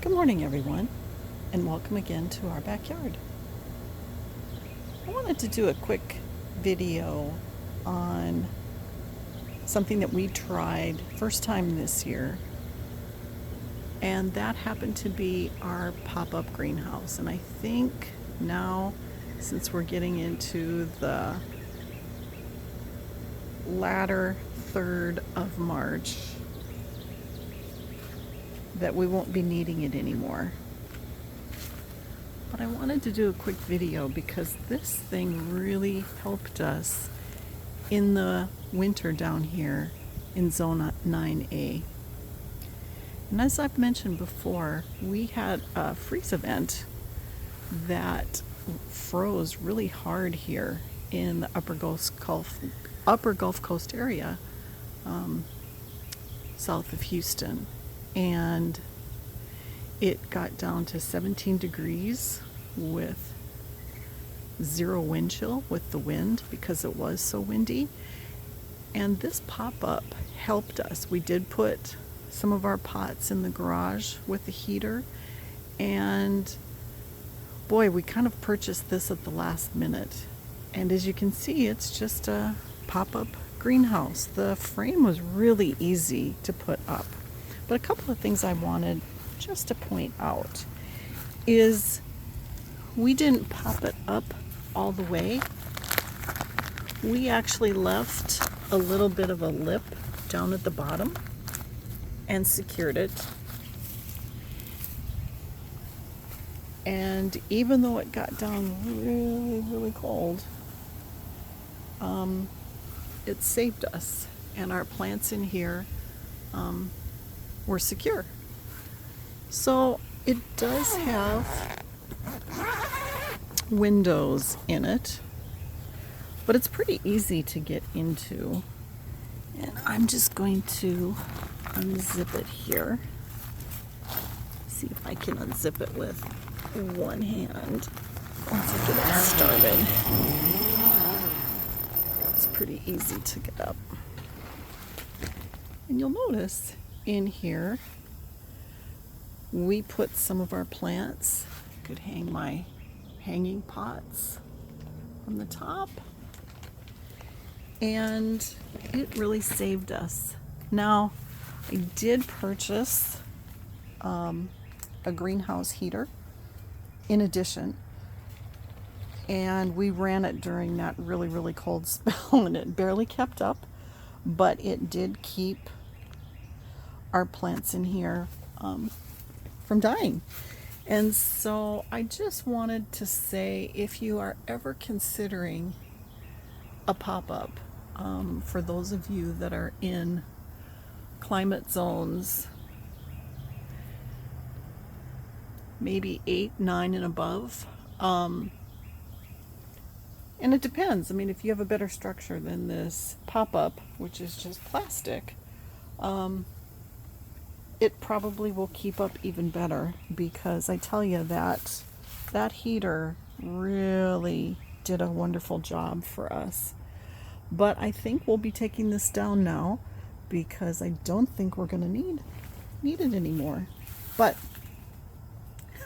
Good morning, everyone, and welcome again to our backyard. I wanted to do a quick video on something that we tried first time this year, and that happened to be our pop-up greenhouse. And I think now, since we're getting into the latter third of March, that we won't be needing it anymore. But I wanted to do a quick video because this thing really helped us in the winter down here in Zone 9A. And as I've mentioned before, we had a freeze event that froze really hard here in the Upper Gulf Coast area, south of Houston. And it got down to 17 degrees with 0 wind chill with the wind because it was so windy. And this pop-up helped us. We did put some of our pots in the garage with the heater, and boy, we kind of purchased this at the last minute. And as you can see, it's just a pop-up greenhouse. The frame was really easy to put up. But a couple of things I wanted just to point out is we didn't pop it up all the way. We actually left a little bit of a lip down at the bottom and secured it. And even though it got down really cold, it saved us, and our plants in here were secure. So it does have windows in it, but it's pretty easy to get into. And I'm just going to unzip it here. See if I can unzip it with one hand once I get it started. It's pretty easy to get up. And you'll notice in here we put some of our plants. I could hang my hanging pots from the top, and it really saved us. Now, I did purchase a greenhouse heater in addition, and we ran it during that really cold spell, and it barely kept up, but it did keep our plants in here from dying. And so I just wanted to say, if you are ever considering a pop-up, for those of you that are in climate zones maybe 8, 9 and above, and it depends. I mean, if you have a better structure than this pop-up, which is just plastic, it probably will keep up even better, because I tell you that heater really did a wonderful job for us. But I think we'll be taking this down now, because I don't think we're going to need it anymore. But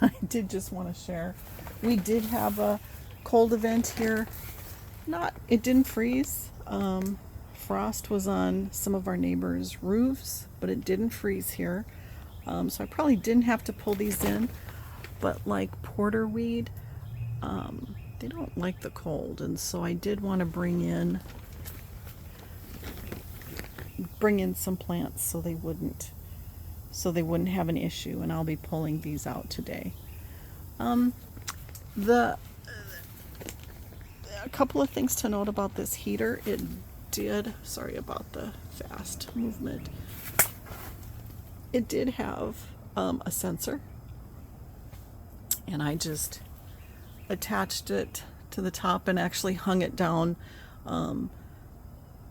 I did just want to share. We did have a cold event here. It didn't freeze. Frost was on some of our neighbors' roofs, but it didn't freeze here. So I probably didn't have to pull these in. But like porterweed, they don't like the cold, and so I did want to bring in some plants so they wouldn't have an issue. And I'll be pulling these out today. A couple of things to note about this heater. Sorry about the fast movement. It did have a sensor, and I just attached it to the top and actually hung it down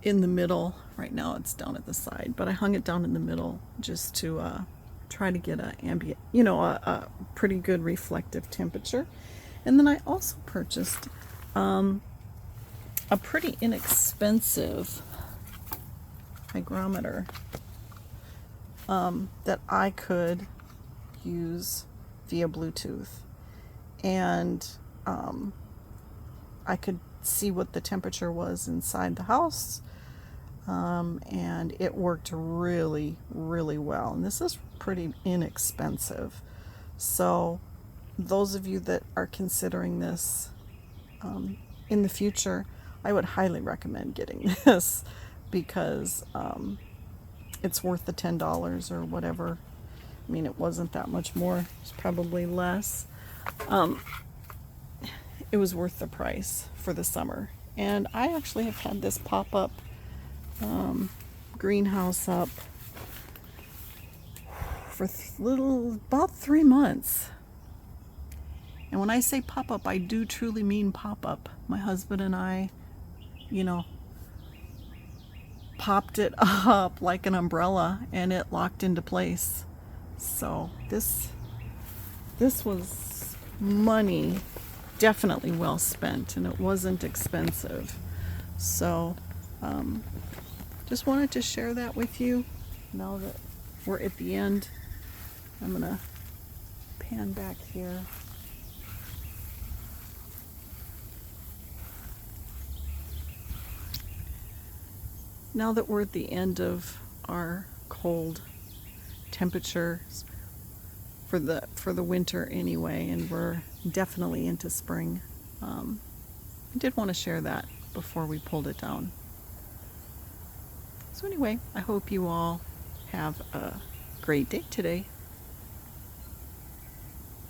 in the middle. Right now it's down at the side, but I hung it down in the middle just to try to get a ambient, a pretty good reflective temperature. And then I also purchased a pretty inexpensive hygrometer that I could use via Bluetooth. And I could see what the temperature was inside the house. And it worked really, really well. And this is pretty inexpensive. So those of you that are considering this in the future, I would highly recommend getting this because it's worth the $10 or whatever. I mean, it wasn't that much more. It's probably less. It was worth the price for the summer. And I actually have had this pop-up greenhouse up for about 3 months. And when I say pop-up, I do truly mean pop-up. My husband and I, popped it up like an umbrella and it locked into place. So this was money definitely well spent, and it wasn't expensive. So just wanted to share that with you. Now that we're at the end, I'm gonna pan back here. Now that we're at the end of our cold temperatures for the winter anyway, and we're definitely into spring, I did want to share that before we pulled it down. So anyway, I hope you all have a great day today.